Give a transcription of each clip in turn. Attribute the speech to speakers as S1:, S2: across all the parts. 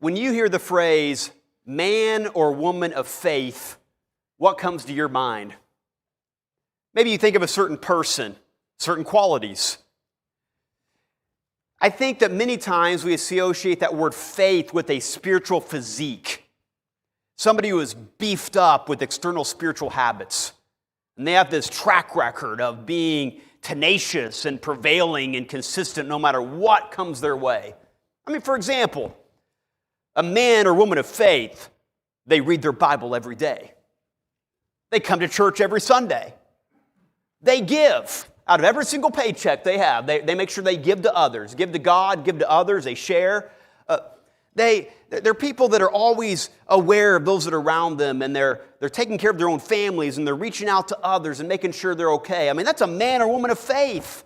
S1: When you hear the phrase, man or woman of faith, what comes to your mind? Maybe you think of a certain person, certain qualities. I think that many times we associate that word faith with a spiritual physique. Somebody who is beefed up with external spiritual habits. And they have this track record of being tenacious and prevailing and consistent no matter what comes their way. I mean, for example, a man or woman of faith, they read their Bible every day. They come to church every Sunday. They give. Out of every single paycheck they have, they make sure they give to others. Give to God, give to others, they share. They're people that are always aware of those that are around them, and they're taking care of their own families, and they're reaching out to others and making sure they're okay. I mean, that's a man or woman of faith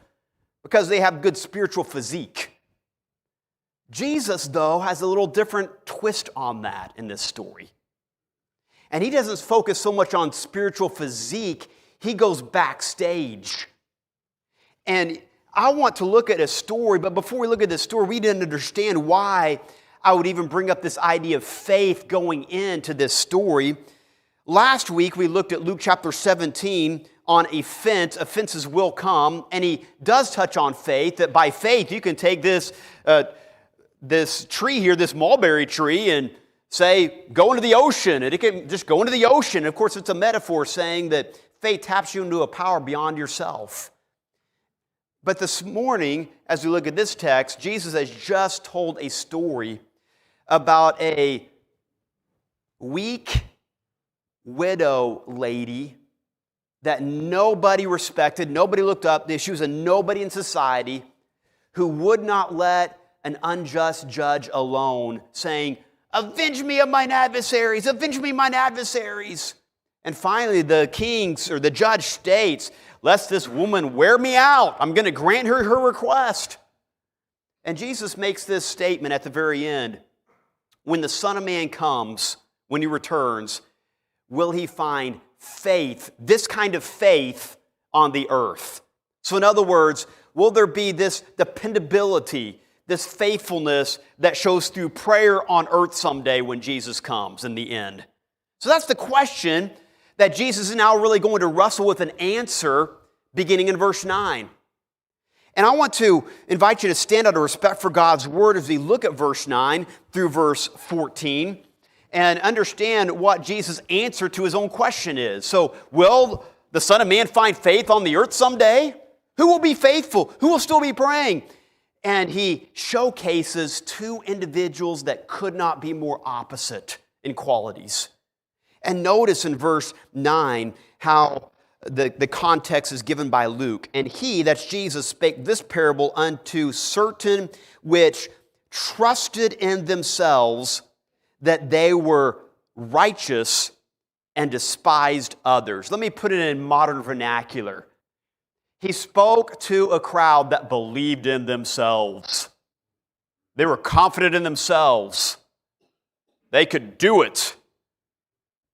S1: because they have good spiritual physique. Jesus, though, has a little different twist on that in this story. And he doesn't focus so much on spiritual physique, he goes backstage. And I want to look at a story, but before we look at this story, we didn't understand why I would even bring up this idea of faith going into this story. Last week, we looked at Luke chapter 17 on offenses will come, and he does touch on faith, that by faith you can take this tree here, this mulberry tree, and say, go into the ocean, and it can just go into the ocean. Of course, it's a metaphor saying that faith taps you into a power beyond yourself. But this morning, as we look at this text, Jesus has just told a story about a weak widow lady that nobody respected, nobody looked up to. She was a nobody in society who would not let an unjust judge alone, saying, avenge me of mine adversaries, avenge me of mine adversaries. And finally, the judge states, lest this woman wear me out. I'm going to grant her request. And Jesus makes this statement at the very end. When the Son of Man comes, when he returns, will he find faith, this kind of faith on the earth? So in other words, will there be this dependability, this faithfulness that shows through prayer on earth someday when Jesus comes in the end? So that's the question that Jesus is now really going to wrestle with an answer beginning in verse 9. And I want to invite you to stand out of respect for God's word as we look at verse 9 through verse 14 and understand what Jesus' answer to his own question is. So, will the Son of Man find faith on the earth someday? Who will be faithful? Who will still be praying? And he showcases two individuals that could not be more opposite in qualities. And notice in verse 9 how the context is given by Luke. And he, that's Jesus, spake this parable unto certain which trusted in themselves that they were righteous and despised others. Let me put it in modern vernacular. He spoke to a crowd that believed in themselves. They were confident in themselves. They could do it.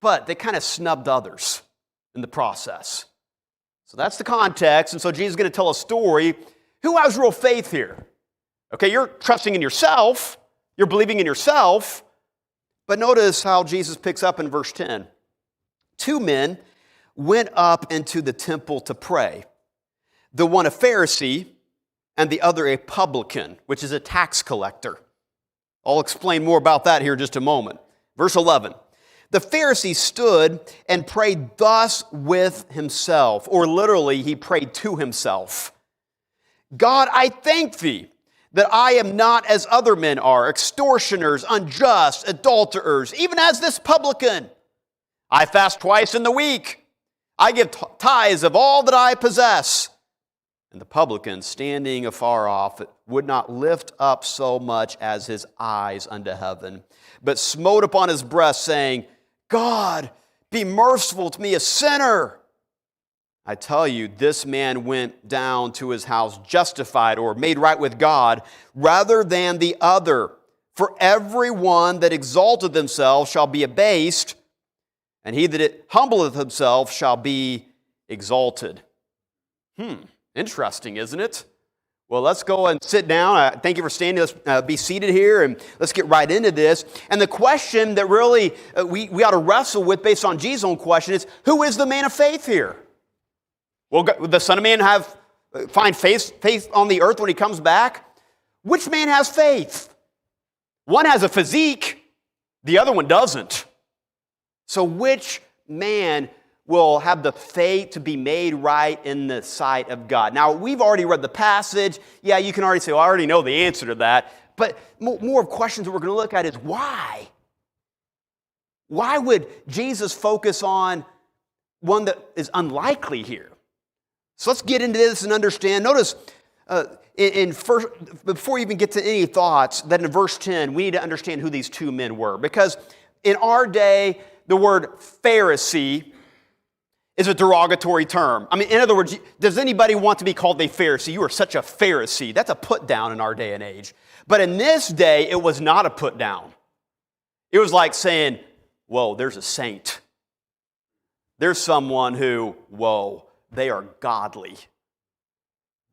S1: But they kind of snubbed others in the process. So that's the context. And so Jesus is going to tell a story. Who has real faith here? Okay, you're trusting in yourself. You're believing in yourself. But notice how Jesus picks up in verse 10. Two men went up into the temple to pray. The one a Pharisee and the other a publican, which is a tax collector. I'll explain more about that here in just a moment. Verse 11. The Pharisee stood and prayed thus with himself, or literally, he prayed to himself. God, I thank thee that I am not as other men are, extortioners, unjust, adulterers, even as this publican. I fast twice in the week. I give tithes of all that I possess. And the publican, standing afar off, would not lift up so much as his eyes unto heaven, but smote upon his breast, saying, God, be merciful to me, a sinner. I tell you, this man went down to his house justified or made right with God rather than the other. For everyone that exalteth himself shall be abased, and he that humbleth himself shall be exalted. Interesting, isn't it? Well, let's go and sit down. Thank you for standing. Let's be seated here, and let's get right into this. And the question that really we ought to wrestle with based on Jesus' own question is, who is the man of faith here? Will the Son of Man find faith on the earth when he comes back? Which man has faith? One has a physique, the other one doesn't. So which man will have the faith to be made right in the sight of God? Now, we've already read the passage. Yeah, you can already say, well, I already know the answer to that. But more of questions that we're going to look at is why? Why would Jesus focus on one that is unlikely here? So let's get into this and understand. Notice, before you even get to any thoughts, that in verse 10, we need to understand who these two men were. Because in our day, the word Pharisee is a derogatory term. I mean, in other words, does anybody want to be called a Pharisee? You are such a Pharisee. That's a put down in our day and age. But in this day, it was not a put down. It was like saying, whoa, there's a saint. There's someone who, whoa, they are godly.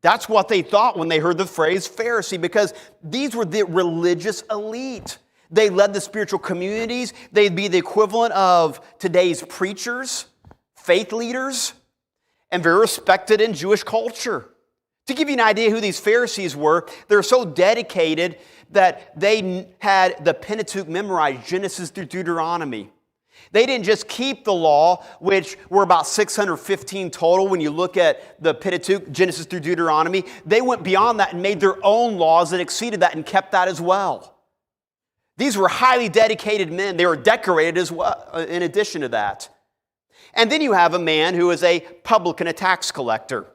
S1: That's what they thought when they heard the phrase Pharisee, because these were the religious elite. They led the spiritual communities. They'd be the equivalent of today's preachers, faith leaders, and very respected in Jewish culture. To give you an idea who these Pharisees were, they're so dedicated that they had the Pentateuch memorized, Genesis through Deuteronomy. They didn't just keep the law, which were about 615 total when you look at the Pentateuch, Genesis through Deuteronomy. They went beyond that and made their own laws that exceeded that and kept that as well. These were highly dedicated men. They were decorated as well, in addition to that. And then you have a man who is a publican, a tax collector.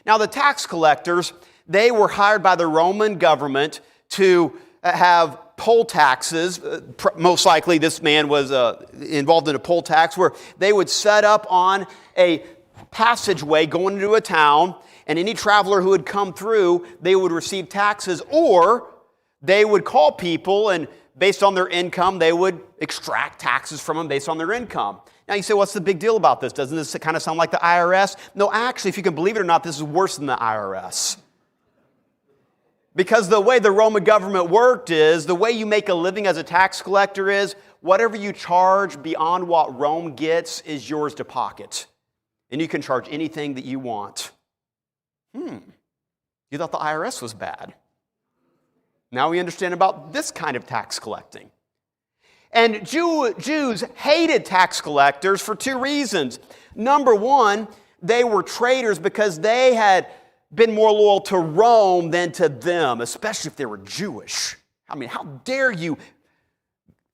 S1: Now, the tax collectors, they were hired by the Roman government to have poll taxes. Most likely this man was involved in a poll tax where they would set up on a passageway going into a town, and any traveler who had come through, they would receive taxes, or they would call people, and based on their income, they would extract taxes from them based on their income. Now you say, what's the big deal about this? Doesn't this kind of sound like the IRS? No, actually, if you can believe it or not, this is worse than the IRS. Because the way the Roman government worked is, the way you make a living as a tax collector is, whatever you charge beyond what Rome gets is yours to pocket. And you can charge anything that you want. You thought the IRS was bad. Now we understand about this kind of tax collecting. And Jews hated tax collectors for two reasons. Number one, they were traitors because they had been more loyal to Rome than to them, especially if they were Jewish. I mean, how dare you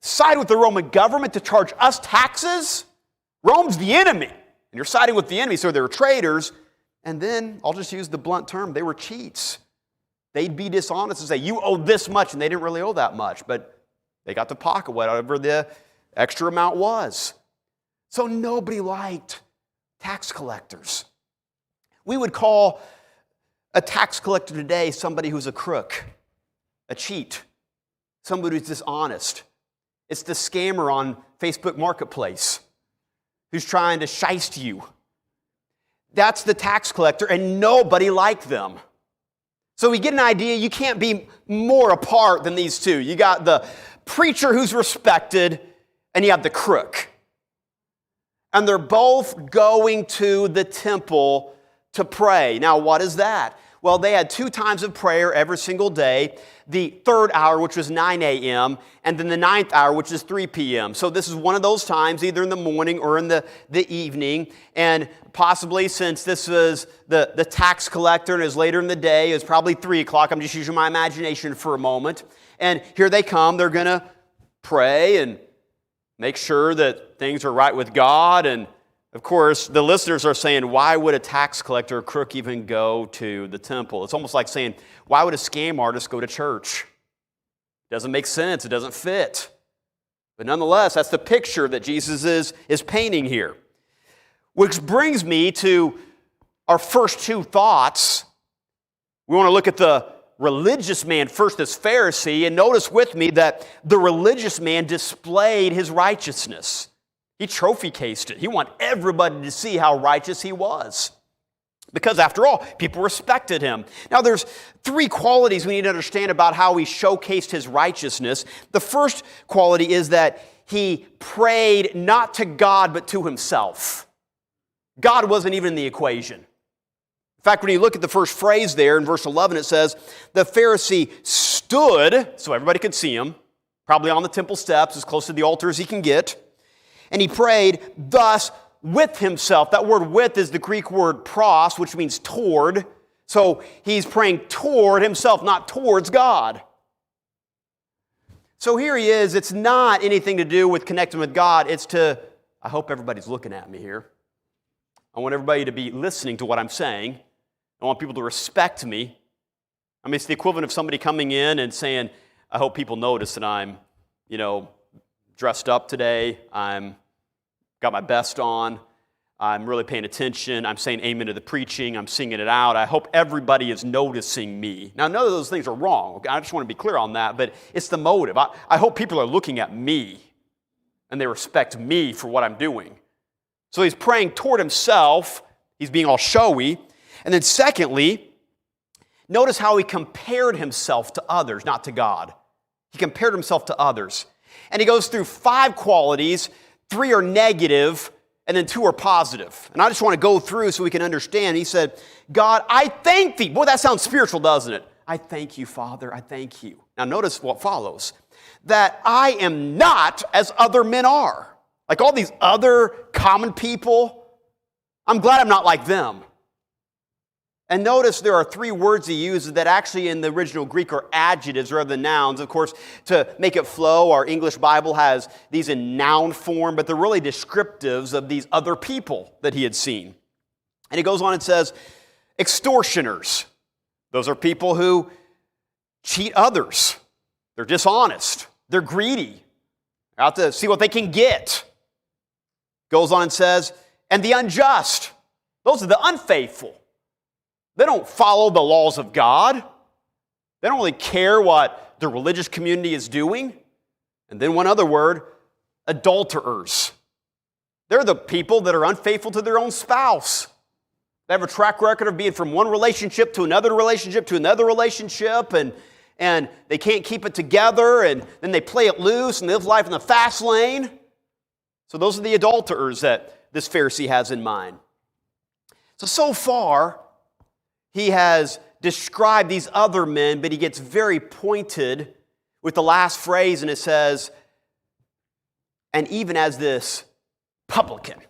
S1: side with the Roman government to charge us taxes? Rome's the enemy, and you're siding with the enemy, so they were traitors. And then, I'll just use the blunt term, they were cheats. They'd be dishonest and say, you owe this much, and they didn't really owe that much, but they got to pocket whatever the extra amount was. So nobody liked tax collectors. We would call a tax collector today somebody who's a crook, a cheat, somebody who's dishonest. It's the scammer on Facebook Marketplace who's trying to shiest you. That's the tax collector, and nobody liked them. So we get an idea, you can't be more apart than these two. You got the preacher who's respected, and you have the crook. And they're both going to the temple to pray. Now, what is that? Well, they had 2 times of prayer every single day. The 3rd hour, which was 9 a.m., and then the 9th hour, which is 3 p.m. So this is one of those times, either in the morning or in the evening. And possibly, since this was the tax collector and is later in the day, it's probably 3 o'clock. I'm just using my imagination for a moment. And here they come. They're going to pray and make sure that things are right with God. And of course, the listeners are saying, why would a tax collector or crook even go to the temple? It's almost like saying, why would a scam artist go to church? It doesn't make sense. It doesn't fit. But nonetheless, that's the picture that Jesus is painting here. Which brings me to our first 2 thoughts. We want to look at the religious man first, this Pharisee, and notice with me that the religious man displayed his righteousness. He trophy cased it. He wanted everybody to see how righteous he was. Because after all, people respected him. Now there's three qualities we need to understand about how he showcased his righteousness. The first quality is that he prayed not to God but to himself. God wasn't even in the equation. In fact, when you look at the first phrase there in verse 11, it says, the Pharisee stood, so everybody could see him, probably on the temple steps, as close to the altar as he can get, and he prayed thus with himself. That word with is the Greek word pros, which means toward. So he's praying toward himself, not towards God. So here he is. It's not anything to do with connecting with God. It's to, I hope everybody's looking at me here. I want everybody to be listening to what I'm saying. I want people to respect me. I mean, it's the equivalent of somebody coming in and saying, I hope people notice that I'm, dressed up today. I'm got my best on. I'm really paying attention. I'm saying amen to the preaching. I'm singing it out. I hope everybody is noticing me. Now, none of those things are wrong. Okay? I just want to be clear on that, but it's the motive. I hope people are looking at me and they respect me for what I'm doing. So he's praying toward himself. He's being all showy. And then secondly, notice how he compared himself to others, not to God. He compared himself to others. And he goes through 5 qualities. 3 are negative, and then 2 are positive. And I just want to go through so we can understand. He said, God, I thank thee. Boy, that sounds spiritual, doesn't it? I thank you, Father. I thank you. Now notice what follows. That I am not as other men are. Like all these other common people, I'm glad I'm not like them. And notice there are 3 words he uses that actually in the original Greek are adjectives rather than nouns. Of course, to make it flow, our English Bible has these in noun form, but they're really descriptives of these other people that he had seen. And he goes on and says, extortioners. Those are people who cheat others. They're dishonest. They're greedy. They're out to see what they can get. Goes on and says, and the unjust. Those are the unfaithful. They don't follow the laws of God. They don't really care what the religious community is doing. And then one other word, adulterers. They're the people that are unfaithful to their own spouse. They have a track record of being from one relationship to another relationship to another relationship, and they can't keep it together, and then they play it loose and live life in the fast lane. So those are the adulterers that this Pharisee has in mind. So far, he has described these other men, but he gets very pointed with the last phrase, and it says, and even as this publican. And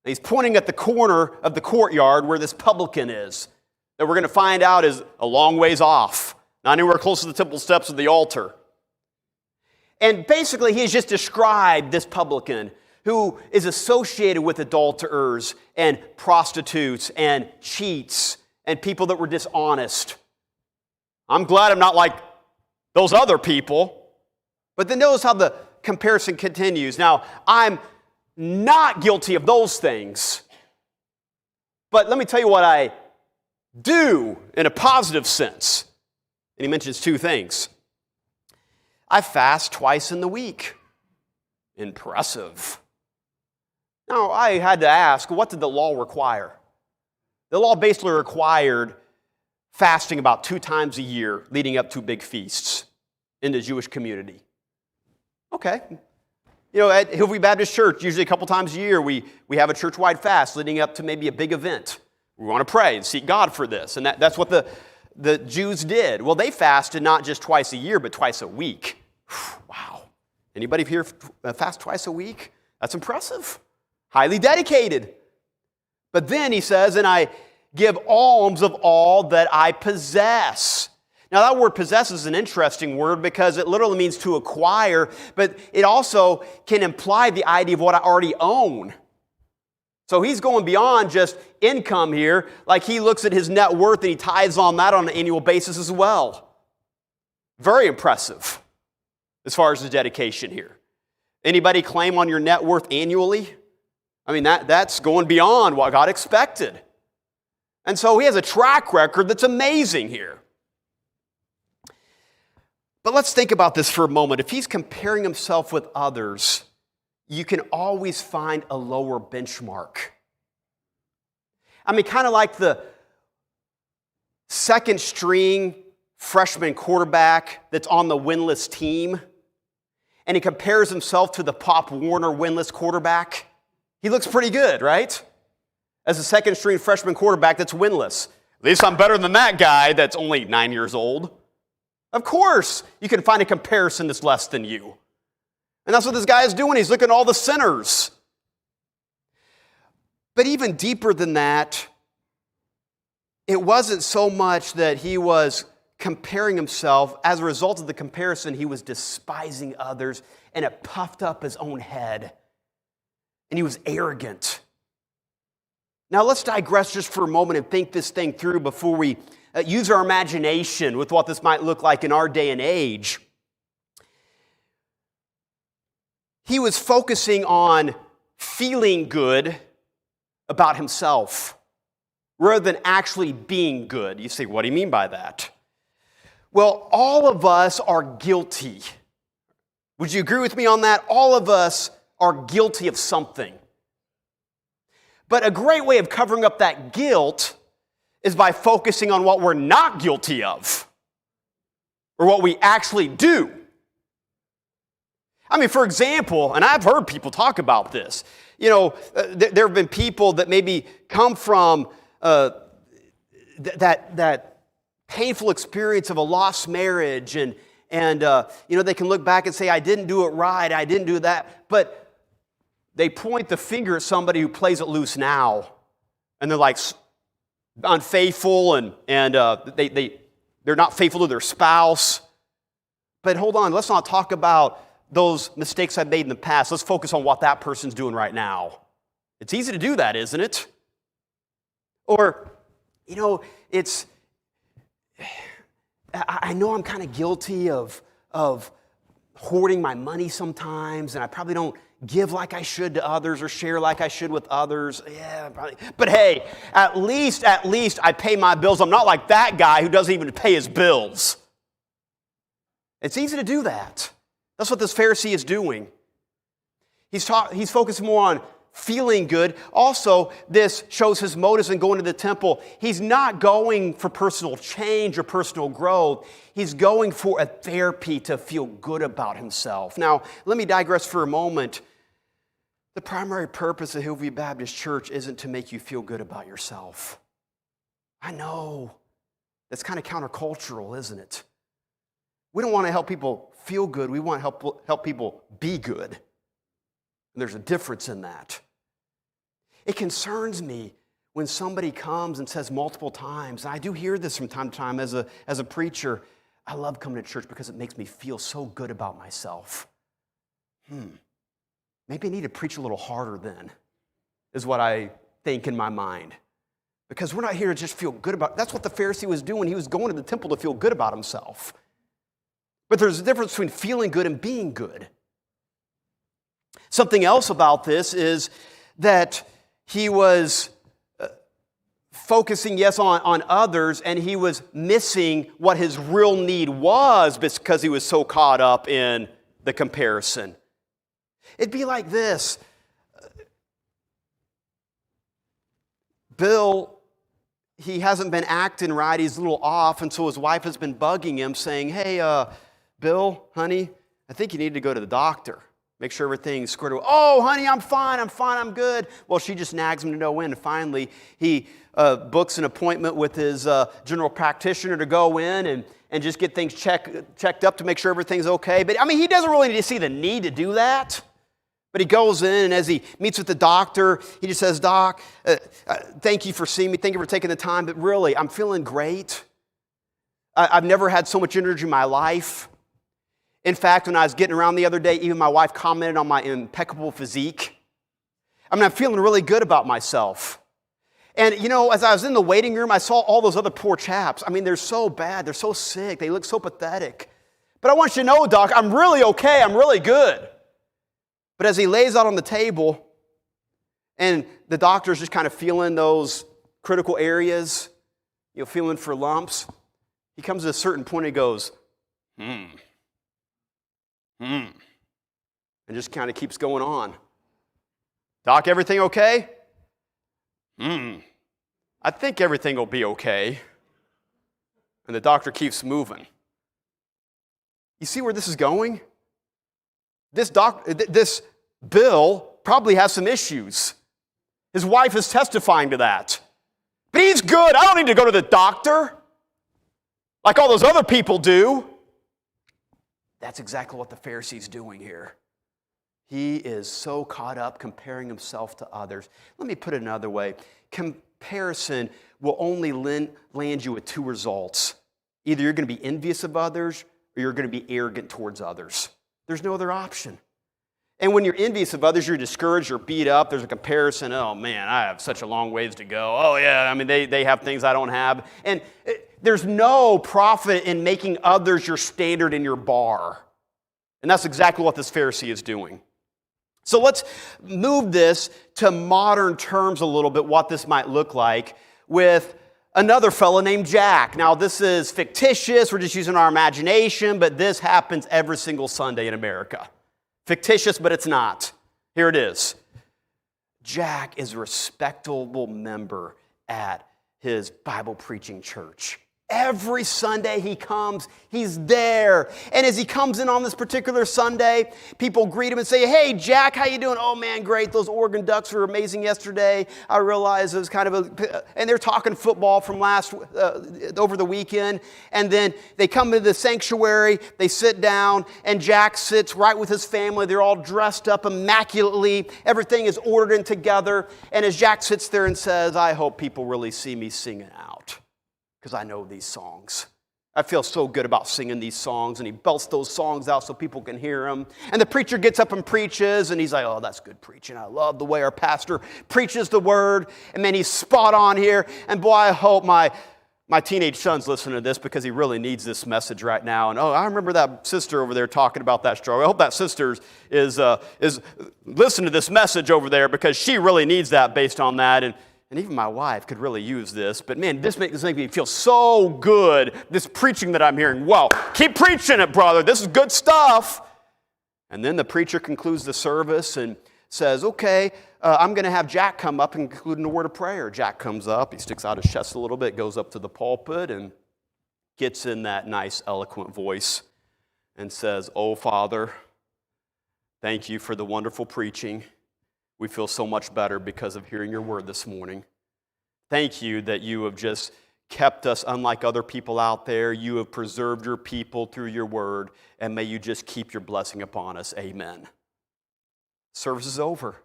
S1: he's pointing at the corner of the courtyard where this publican is, that we're going to find out is a long ways off, not anywhere close to the temple steps of the altar. And basically, he's just described this publican who is associated with adulterers and prostitutes and cheats and people that were dishonest. I'm glad I'm not like those other people. But then notice how the comparison continues. Now, I'm not guilty of those things. But let me tell you what I do in a positive sense. And he mentions 2 things. I fast twice in the week. Impressive. Now, I had to ask, what did the law require? The law basically required fasting about 2 times a year leading up to big feasts in the Jewish community. Okay. At Hillview Baptist Church, usually a couple times a year, we have a church-wide fast leading up to maybe a big event. We want to pray and seek God for this. And that's what the Jews did. Well, they fasted not just twice a year, but twice a week. Wow. Anybody here fast twice a week? That's impressive. Highly dedicated. But then he says, and I give alms of all that I possess. Now that word possess is an interesting word because it literally means to acquire, but it also can imply the idea of what I already own. So he's going beyond just income here, like he looks at his net worth and he tithes on that on an annual basis as well. Very impressive as far as the dedication here. Anybody claim on your net worth annually? I mean, that's going beyond what God expected. And so he has a track record that's amazing here. But let's think about this for a moment. If he's comparing himself with others, you can always find a lower benchmark. I mean, kind of like the second string freshman quarterback that's on the winless team, and he compares himself to the Pop Warner winless quarterback. He looks pretty good, right? As a second string freshman quarterback that's winless. At least I'm better than that guy that's only 9 years old. Of course, you can find a comparison that's less than you. And that's what this guy is doing. He's looking at all the sinners. But even deeper than that, it wasn't so much that he was comparing himself. As a result of the comparison, he was despising others, and it puffed up his own head. And he was arrogant. Now let's digress just for a moment and think this thing through before we use our imagination with what this might look like in our day and age. He was focusing on feeling good about himself rather than actually being good. You say, what do you mean by that? Well, all of us are guilty. Would you agree with me on that? All of us are guilty of something. But a great way of covering up that guilt is by focusing on what we're not guilty of, or what we actually do. I mean, for example, and I've heard people talk about this, there have been people that maybe come from that painful experience of a lost marriage, and they can look back and say, I didn't do it right, I didn't do that, but they point the finger at somebody who plays it loose now, and they're like unfaithful, and they're not faithful to their spouse. But hold on, let's not talk about those mistakes I've made in the past. Let's focus on what that person's doing right now. It's easy to do that, isn't it? Or, I know I'm kind of guilty of hoarding my money sometimes, and I probably don't give like I should to others or share like I should with others. Yeah, probably. But hey, at least I pay my bills. I'm not like that guy who doesn't even pay his bills. It's easy to do that. That's what this Pharisee is doing. He's focused more on feeling good. Also, this shows his motives in going to the temple. He's not going for personal change or personal growth. He's going for a therapy to feel good about himself. Now, let me digress for a moment. The primary purpose of Hillview Baptist Church isn't to make you feel good about yourself. I know. That's kind of countercultural, isn't it? We don't want to help people feel good. We want to help people be good. And there's a difference in that. It concerns me when somebody comes and says multiple times, and I do hear this from time to time as a preacher, I love coming to church because it makes me feel so good about myself. Maybe I need to preach a little harder then, is what I think in my mind. Because we're not here to just feel good about, that's what the Pharisee was doing. He was going to the temple to feel good about himself. But there's a difference between feeling good and being good. Something else about this is that he was focusing, yes, on others, and he was missing what his real need was because he was so caught up in the comparison. It'd be like this. Bill, he hasn't been acting right. He's a little off, and so his wife has been bugging him saying, hey, Bill, honey, I think you need to go to the doctor. Make sure everything's squared away. Oh, honey, I'm fine, I'm good. Well, she just nags him to no end. And finally, he books an appointment with his general practitioner to go in and just get things checked up to make sure everything's okay. But, I mean, he doesn't really need to see the need to do that. But he goes in, and as he meets with the doctor, he just says, Doc, thank you for seeing me. Thank you for taking the time. But really, I'm feeling great. I've never had so much energy in my life. In fact, when I was getting around the other day, even my wife commented on my impeccable physique. I mean, I'm feeling really good about myself. And, as I was in the waiting room, I saw all those other poor chaps. I mean, they're so bad. They're so sick. They look so pathetic. But I want you to know, Doc, I'm really okay. I'm really good. But as he lays out on the table, and the doctor's just kind of feeling those critical areas, feeling for lumps, he comes to a certain point and he goes, and just kind of keeps going on. Doc, everything okay? I think everything will be okay. And the doctor keeps moving. You see where this is going? This Bill probably has some issues. His wife is testifying to that. But he's good. I don't need to go to the doctor like all those other people do. That's exactly what the Pharisee's doing here. He is so caught up comparing himself to others. Let me put it another way. Comparison will only land you with two results. Either you're going to be envious of others or you're going to be arrogant towards others. There's no other option. And when you're envious of others, you're discouraged or beat up. There's a comparison. Oh, man, I have such a long ways to go. Oh, yeah, I mean, they have things I don't have. And there's no profit in making others your standard and your bar. And that's exactly what this Pharisee is doing. So let's move this to modern terms a little bit, what this might look like with another fellow named Jack. Now, this is fictitious. We're just using our imagination, but this happens every single Sunday in America. Fictitious, but it's not. Here it is. Jack is a respectable member at his Bible preaching church. Every Sunday he comes, he's there. And as he comes in on this particular Sunday, people greet him and say, "Hey, Jack, how you doing?" "Oh, man, great. Those Oregon Ducks were amazing yesterday. I realized it was kind of and they're talking football from over the weekend. And then they come to the sanctuary, they sit down, and Jack sits right with his family. They're all dressed up immaculately. Everything is ordered in together. And as Jack sits there and says, "I hope people really see me singing out, because I know these songs. I feel so good about singing these songs." And he belts those songs out so people can hear them. And the preacher gets up and preaches, and he's like, "Oh, that's good preaching. I love the way our pastor preaches the word. And man, he's spot on here. And boy, I hope my teenage son's listening to this because he really needs this message right now. And oh, I remember that sister over there talking about that struggle. I hope that sister is listening to this message over there because she really needs that based on that." And even my wife could really use this. But man, this makes me feel so good, this preaching that I'm hearing. Wow, keep preaching it, brother. This is good stuff. And then the preacher concludes the service and says, "Okay, I'm going to have Jack come up and conclude in a word of prayer." Jack comes up. He sticks out his chest a little bit, goes up to the pulpit, and gets in that nice, eloquent voice and says, "Oh, Father, thank you for the wonderful preaching. We feel so much better because of hearing your word this morning. Thank you that you have just kept us unlike other people out there. You have preserved your people through your word, and may you just keep your blessing upon us. Amen." Service is over.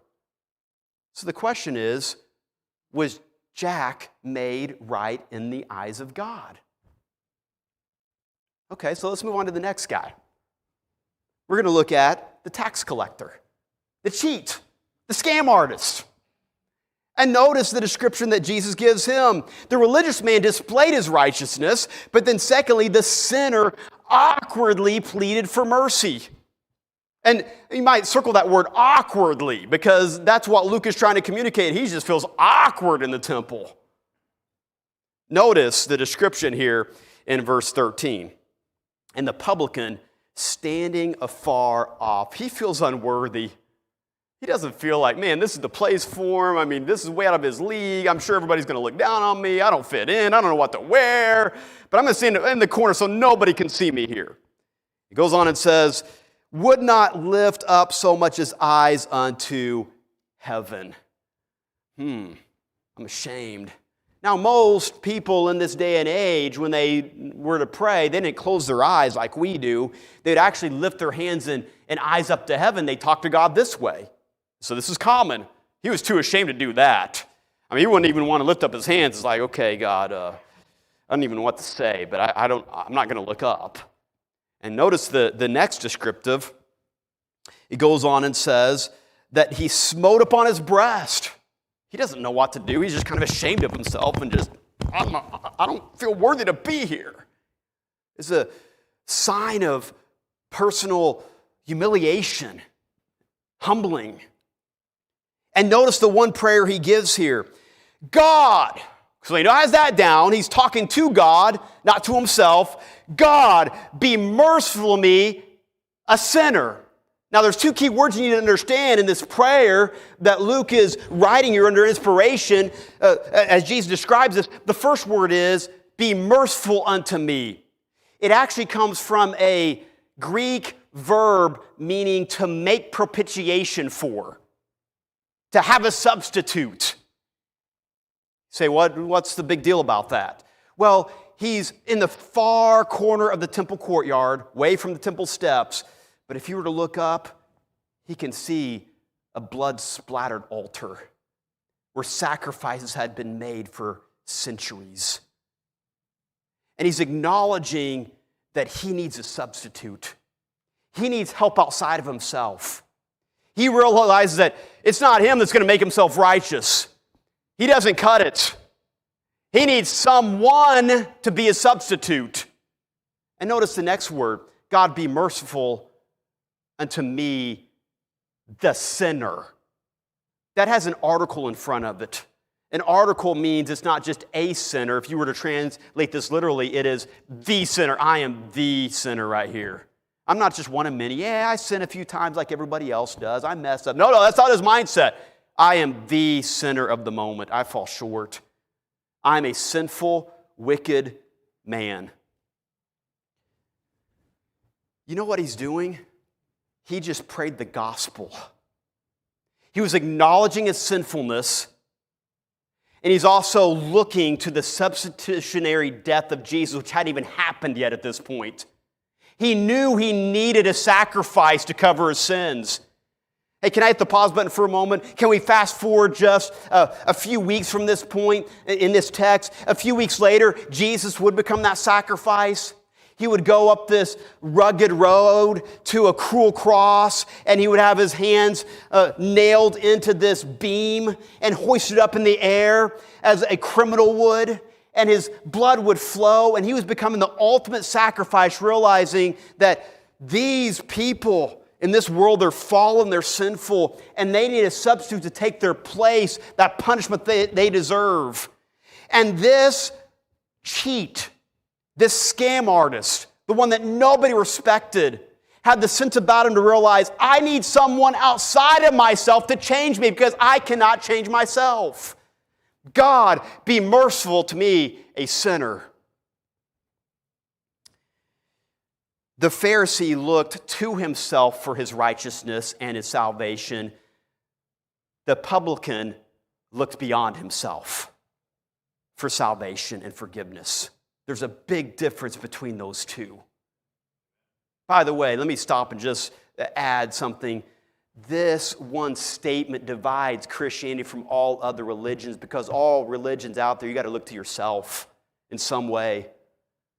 S1: So the question is, was Jack made right in the eyes of God? Okay, so let's move on to the next guy. We're going to look at the tax collector, the cheat, the scam artist. And notice the description that Jesus gives him. The religious man displayed his righteousness, but then secondly, the sinner awkwardly pleaded for mercy. And you might circle that word awkwardly, because that's what Luke is trying to communicate. He just feels awkward in the temple. Notice the description here in verse 13. And the publican standing afar off. He feels unworthy. He doesn't feel like, man, this is the place for him. I mean, this is way out of his league. I'm sure everybody's going to look down on me. I don't fit in. I don't know what to wear. But I'm going to stand in the corner so nobody can see me here. He goes on and says, would not lift up so much as eyes unto heaven. I'm ashamed. Now, most people in this day and age, when they were to pray, they didn't close their eyes like we do. They'd actually lift their hands and eyes up to heaven. They talk to God this way. So this is common. He was too ashamed to do that. I mean, he wouldn't even want to lift up his hands. It's like, okay, God, I don't even know what to say, but I'm not going to look up. And notice the next descriptive. He goes on and says that he smote upon his breast. He doesn't know what to do. He's just kind of ashamed of himself and just, I don't feel worthy to be here. It's a sign of personal humiliation, humbling. And notice the one prayer he gives here. God, so he has that down. He's talking to God, not to himself. God, be merciful to me, a sinner. Now, there's two key words you need to understand in this prayer that Luke is writing here under inspiration as Jesus describes this. The first word is, be merciful unto me. It actually comes from a Greek verb meaning to make propitiation for, to have a substitute. You say, what's the big deal about that? Well, he's in the far corner of the temple courtyard, away from the temple steps. But if you were to look up, he can see a blood-splattered altar where sacrifices had been made for centuries. And he's acknowledging that he needs a substitute. He needs help outside of himself. He realizes that it's not him that's going to make himself righteous. He doesn't cut it. He needs someone to be a substitute. And notice the next word, God be merciful unto me, the sinner. That has an article in front of it. An article means it's not just a sinner. If you were to translate this literally, it is the sinner. I am the sinner right here. I'm not just one of many. Yeah, I sin a few times like everybody else does. I mess up. No, that's not his mindset. I am the sinner of the moment. I fall short. I'm a sinful, wicked man. You know what he's doing? He just prayed the gospel. He was acknowledging his sinfulness, and he's also looking to the substitutionary death of Jesus, which hadn't even happened yet at this point. He knew he needed a sacrifice to cover his sins. Hey, can I hit the pause button for a moment? Can we fast forward just a few weeks from this point in this text? A few weeks later, Jesus would become that sacrifice. He would go up this rugged road to a cruel cross, and he would have his hands nailed into this beam and hoisted up in the air as a criminal would, and his blood would flow, and he was becoming the ultimate sacrifice, realizing that these people in this world, they're fallen, they're sinful, and they need a substitute to take their place, that punishment they deserve. And this cheat, this scam artist, the one that nobody respected, had the sense about him to realize, I need someone outside of myself to change me because I cannot change myself. God, be merciful to me, a sinner. The Pharisee looked to himself for his righteousness and his salvation. The publican looked beyond himself for salvation and forgiveness. There's a big difference between those two. By the way, let me stop and just add something. This one statement divides Christianity from all other religions because all religions out there, you got to look to yourself in some way.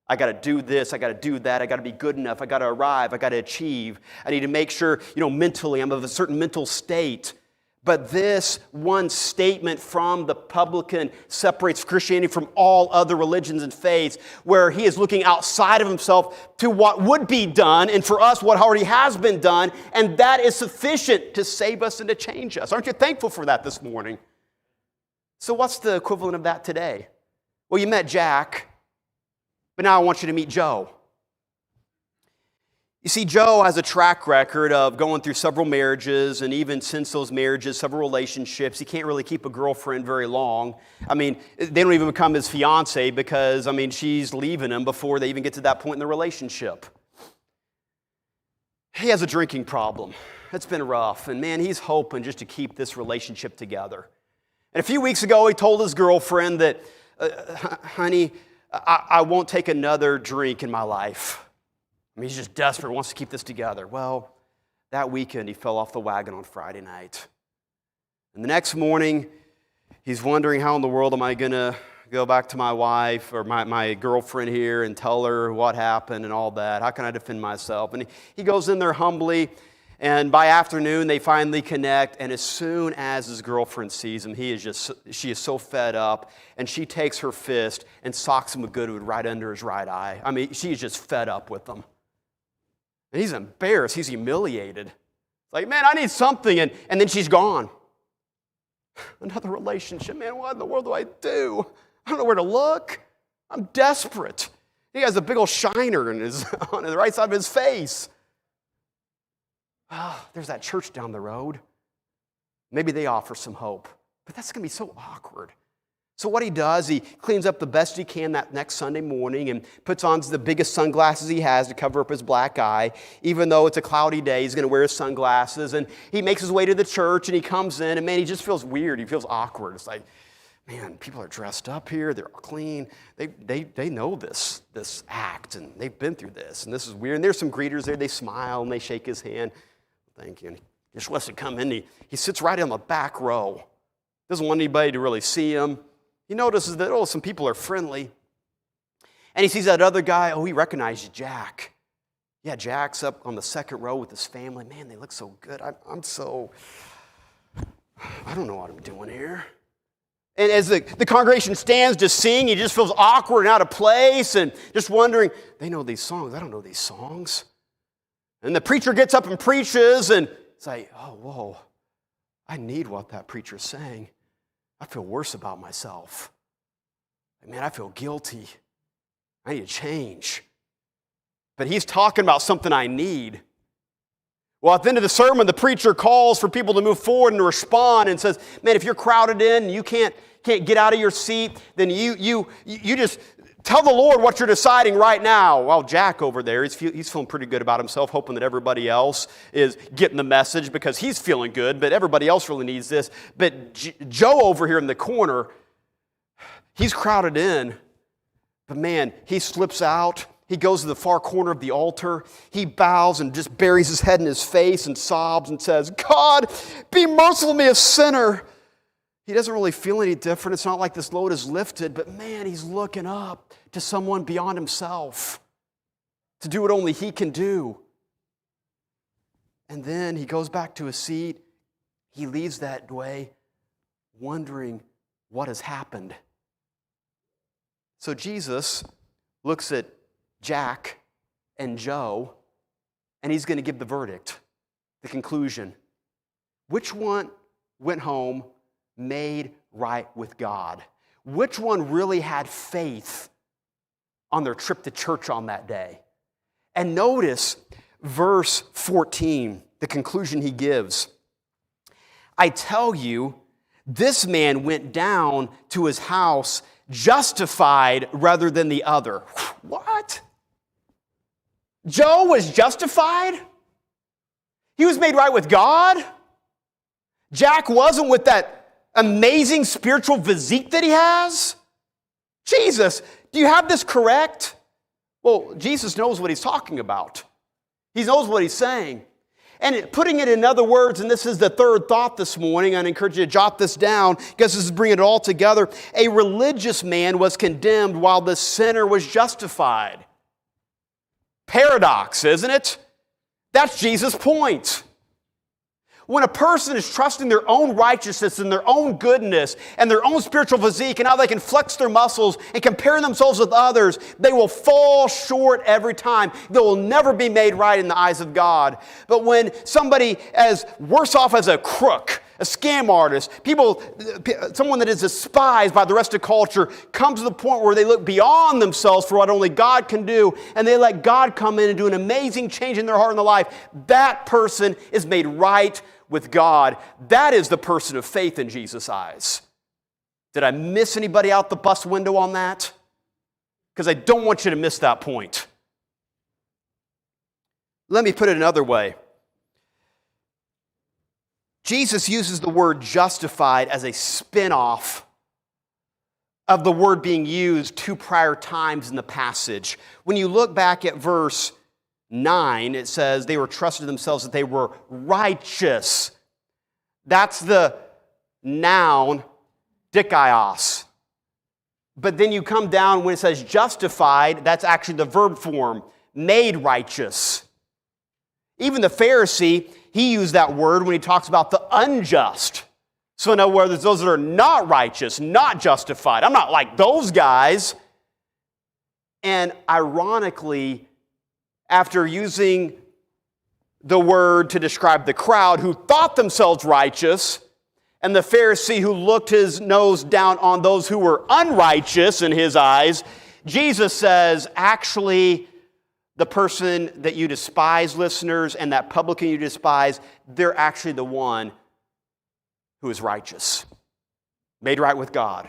S1: I got to do this, I got to do that, I got to be good enough, I got to arrive, I got to achieve. I need to make sure, mentally I'm of a certain mental state. But this one statement from the publican separates Christianity from all other religions and faiths, where he is looking outside of himself to what would be done, and for us, what already has been done, and that is sufficient to save us and to change us. Aren't you thankful for that this morning? So what's the equivalent of that today? Well, you met Jack, but now I want you to meet Joe. You see, Joe has a track record of going through several marriages, and even since those marriages, several relationships. He can't really keep a girlfriend very long. They don't even become his fiance because, she's leaving him before they even get to that point in the relationship. He has a drinking problem. It's been rough, and man, he's hoping just to keep this relationship together. And a few weeks ago, he told his girlfriend that, honey, I won't take another drink in my life. He's just desperate, wants to keep this together. Well, that weekend, he fell off the wagon on Friday night. And the next morning, he's wondering, how in the world am I going to go back to my wife or my girlfriend here and tell her what happened and all that? How can I defend myself? And he goes in there humbly, and by afternoon, they finally connect. And as soon as his girlfriend sees him, she is so fed up, and she takes her fist and socks him a good one right under his right eye. She's just fed up with him. And he's embarrassed. He's humiliated. It's like, man, I need something. And then she's gone. Another relationship. Man, what in the world do I do? I don't know where to look. I'm desperate. He has a big old shiner on the right side of his face. oh, there's that church down the road. Maybe they offer some hope. But that's going to be so awkward. So what he does, he cleans up the best he can that next Sunday morning and puts on the biggest sunglasses he has to cover up his black eye. Even though it's a cloudy day, he's going to wear his sunglasses. And he makes his way to the church and he comes in and, man, he just feels weird. He feels awkward. It's like, man, people are dressed up here. They're clean. They know this act and they've been through this. And this is weird. And there's some greeters there. They smile and they shake his hand. Thank you. And he just lets it come in. He sits right on the back row. Doesn't want anybody to really see him. He notices that, some people are friendly. And he sees that other guy. He recognizes Jack. Yeah, Jack's up on the second row with his family. Man, they look so good. I don't know what I'm doing here. And as the congregation stands to sing, he just feels awkward and out of place and just wondering, they know these songs. I don't know these songs. And the preacher gets up and preaches, and it's like, oh, whoa, I need what that preacher's saying. I feel worse about myself. Man, I feel guilty. I need to change. But he's talking about something I need. Well, at the end of the sermon, the preacher calls for people to move forward and to respond and says, man, if you're crowded in and you can't get out of your seat, then you just tell the Lord what you're deciding right now. Well, Jack over there, he's feeling pretty good about himself, hoping that everybody else is getting the message because he's feeling good, but everybody else really needs this. But Joe over here in the corner, he's crowded in, but man, he slips out. He goes to the far corner of the altar. He bows and just buries his head in his face and sobs and says, God, be merciful to me, a sinner. He doesn't really feel any different. It's not like this load is lifted, but man, he's looking up to someone beyond himself to do what only he can do. And then he goes back to his seat. He leaves that way wondering what has happened. So Jesus looks at Jack and Joe, and he's going to give the verdict, the conclusion. Which one went home made right with God? Which one really had faith on their trip to church on that day? And notice verse 14, the conclusion he gives. I tell you, this man went down to his house justified rather than the other. What? Joe was justified? He was made right with God? Jack wasn't with that amazing spiritual physique that he has? Jesus, do you have this correct? Well, Jesus knows what he's talking about. He knows what he's saying. And putting it in other words, and this is the third thought this morning, I encourage you to jot this down because this is bringing it all together. A religious man was condemned while the sinner was justified. Paradox, isn't it? That's Jesus' point. When a person is trusting their own righteousness and their own goodness and their own spiritual physique and how they can flex their muscles and compare themselves with others, they will fall short every time. They will never be made right in the eyes of God. But when somebody as worse off as a crook, a scam artist, someone that is despised by the rest of culture, comes to the point where they look beyond themselves for what only God can do, and they let God come in and do an amazing change in their heart and their life, that person is made right with God. That is the person of faith in Jesus' eyes. Did I miss anybody out the bus window on that? Because I don't want you to miss that point. Let me put it another way. Jesus uses the word justified as a spin-off of the word being used two prior times in the passage. When you look back at verse 9, it says they were trusting themselves that they were righteous. That's the noun, dikaios. But then you come down when it says justified, that's actually the verb form, made righteous. Even the Pharisee, he used that word when he talks about the unjust. So in other words, those that are not righteous, not justified. I'm not like those guys. And ironically, after using the word to describe the crowd who thought themselves righteous, and the Pharisee who looked his nose down on those who were unrighteous in his eyes, Jesus says, actually, the person that you despise, listeners, and that publican you despise, they're actually the one who is righteous, made right with God,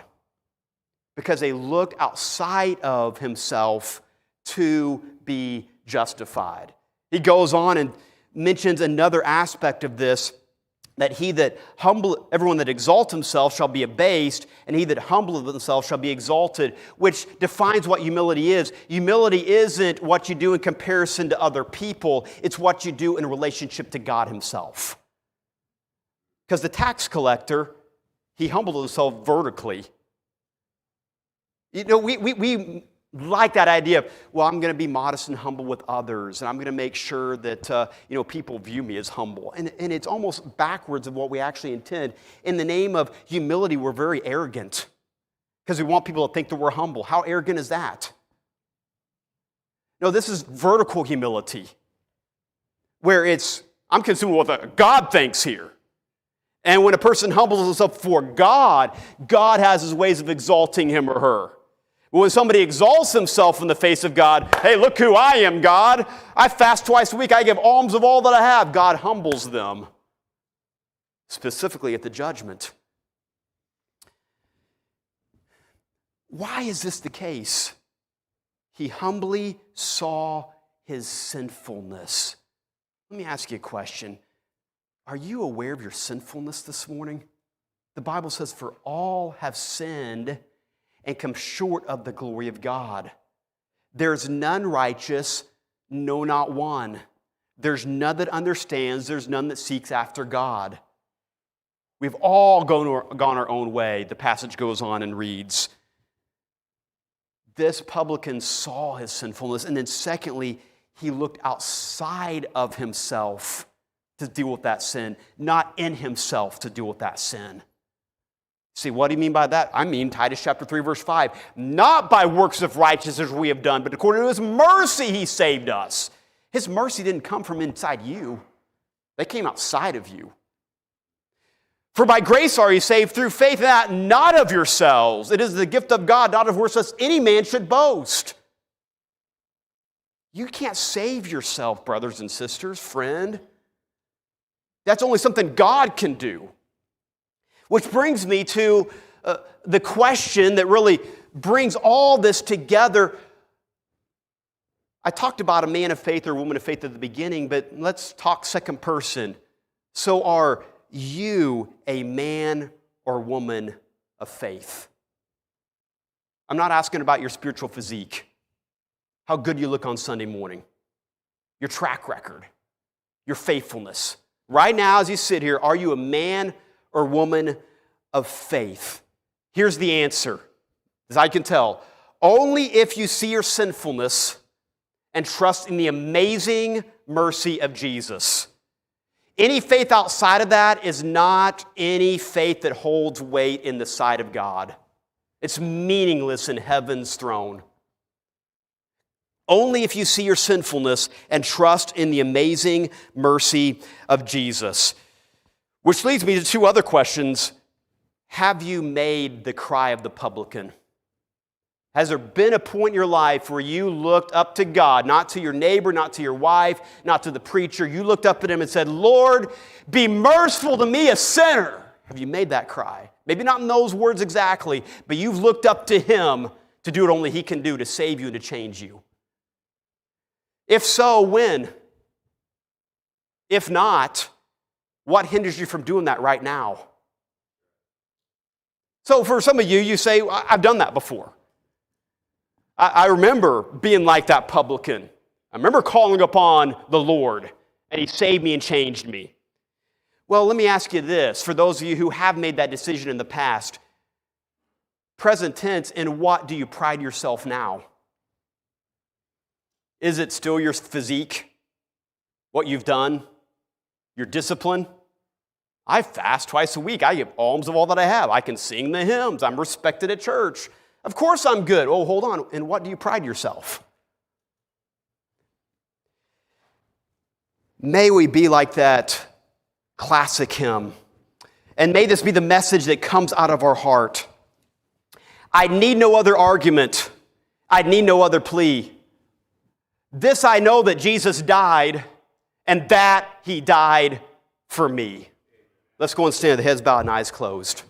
S1: because they looked outside of himself to be justified. He goes on and mentions another aspect of this, that everyone that exalts himself shall be abased, and he that humbleth himself shall be exalted, which defines what humility is. Humility isn't what you do in comparison to other people, it's what you do in relationship to God himself. Because the tax collector, he humbled himself vertically. You know, we like that idea of, well, I'm going to be modest and humble with others, and I'm going to make sure that people view me as humble. And it's almost backwards of what we actually intend. In the name of humility, we're very arrogant because we want people to think that we're humble. How arrogant is that? No, this is vertical humility, where I'm consumed with what God thinks here. And when a person humbles himself before God, God has his ways of exalting him or her. When somebody exalts himself in the face of God, hey, look who I am, God. I fast twice a week. I give alms of all that I have. God humbles them, specifically at the judgment. Why is this the case? He humbly saw his sinfulness. Let me ask you a question. Are you aware of your sinfulness this morning? The Bible says, for all have sinned and come short of the glory of God. There's none righteous, no, not one. There's none that understands, there's none that seeks after God. We've all gone our own way. The passage goes on and reads. This publican saw his sinfulness, and then secondly, he looked outside of himself to deal with that sin, not in himself to deal with that sin. See, what do you mean by that? I mean Titus chapter 3, verse 5. Not by works of righteousness we have done, but according to his mercy he saved us. His mercy didn't come from inside you. They came outside of you. For by grace are you saved through faith, that not of yourselves. It is the gift of God, not of works, lest any man should boast. You can't save yourself, brothers and sisters, friend. That's only something God can do. Which brings me to the question that really brings all this together. I talked about a man of faith or a woman of faith at the beginning, but let's talk second person. So are you a man or woman of faith? I'm not asking about your spiritual physique, how good you look on Sunday morning, your track record, your faithfulness. Right now, as you sit here, are you a man or woman of faith? Here's the answer, as I can tell. Only if you see your sinfulness and trust in the amazing mercy of Jesus. Any faith outside of that is not any faith that holds weight in the sight of God. It's meaningless in heaven's throne. Only if you see your sinfulness and trust in the amazing mercy of Jesus. Which leads me to two other questions. Have you made the cry of the publican? Has there been a point in your life where you looked up to God, not to your neighbor, not to your wife, not to the preacher? You looked up at him and said, Lord, be merciful to me, a sinner. Have you made that cry? Maybe not in those words exactly, but you've looked up to him to do what only he can do to save you and to change you. If so, when? If not, what hinders you from doing that right now? So for some of you, you say, I've done that before. I remember being like that publican. I remember calling upon the Lord, and he saved me and changed me. Well, let me ask you this. For those of you who have made that decision in the past, present tense, in what do you pride yourself now? Is it still your physique? What you've done? Your discipline? I fast twice a week. I give alms of all that I have. I can sing the hymns. I'm respected at church. Of course I'm good. Oh, hold on. In what do you pride yourself? May we be like that classic hymn. And may this be the message that comes out of our heart. I need no other argument. I need no other plea. This I know, that Jesus died, and that he died for me. Let's go and stand with heads bowed and eyes closed.